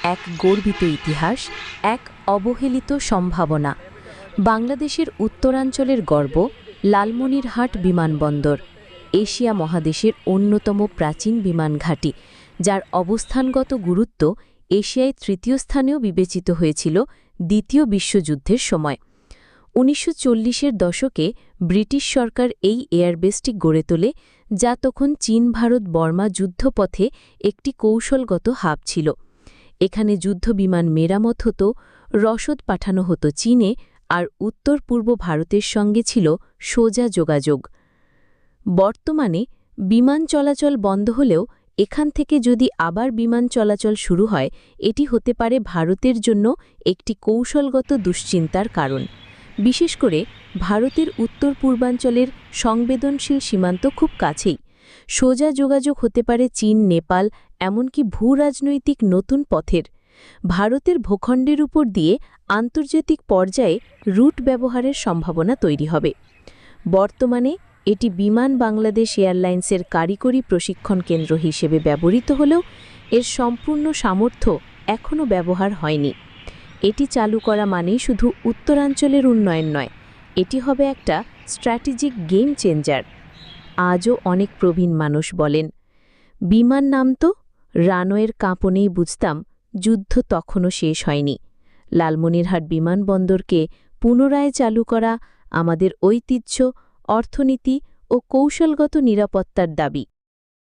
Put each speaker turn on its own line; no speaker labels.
এক গর্বিত ইতিহাস, এক অবহেলিত সম্ভাবনা। বাংলাদেশের উত্তরাঞ্চলের গর্ব লালমনিরহাট বিমানবন্দর, এশিয়া মহাদেশের অন্যতম প্রাচীন বিমান ঘাঁটি, যার অবস্থানগত গুরুত্ব এশিয়ায় তৃতীয় স্থানেও বিবেচিত হয়েছিল দ্বিতীয় বিশ্বযুদ্ধের সময়। ১৯৪০-এর দশকে ব্রিটিশ সরকার এই এয়ারবেসটি গড়ে তোলে, যা তখন চীন-ভারত-বর্মা যুদ্ধপথে একটি কৌশলগত হাব ছিল। এখানে যুদ্ধবিমান মেরামত হতো, রসদ পাঠানো হতো চীনে, আর উত্তর পূর্ব ভারতের সঙ্গে ছিল সোজা যোগাযোগ। বর্তমানে বিমান চলাচল বন্ধ হলেও এখান থেকে যদি আবার বিমান চলাচল শুরু হয়, এটি হতে পারে ভারতের জন্য একটি কৌশলগত দুশ্চিন্তার কারণ। বিশেষ করে ভারতের উত্তর পূর্বাঞ্চলের সংবেদনশীল সীমান্ত খুব কাছেই। সোজা যোগাযোগ হতে পারে চীন, নেপাল, এমনকি ভূরাজনৈতিক নতুন পথের। ভারতের ভূখণ্ডের উপর দিয়ে আন্তর্জাতিক পর্যায়ে রুট ব্যবহারের সম্ভাবনা তৈরি হবে। বর্তমানে এটি বিমান বাংলাদেশ এয়ারলাইন্সের কারিগরি প্রশিক্ষণ কেন্দ্র হিসেবে ব্যবহৃত হলেও এর সম্পূর্ণ সামর্থ্য এখনও ব্যবহার হয়নি। এটি চালু করা মানেই শুধু উত্তরাঞ্চলের উন্নয়ন নয়, এটি হবে একটা স্ট্র্যাটেজিক গেম চেঞ্জার। আজও অনেক প্রবীণ মানুষ বলেন, বিমান নামতো, রানওয়ের কাঁপনেই বুঝতাম যুদ্ধ তখনও শেষ হয়নি। লালমনিরহাট বিমানবন্দরকে পুনরায় চালু করা আমাদের ঐতিহ্য, অর্থনীতি ও কৌশলগত নিরাপত্তার দাবি।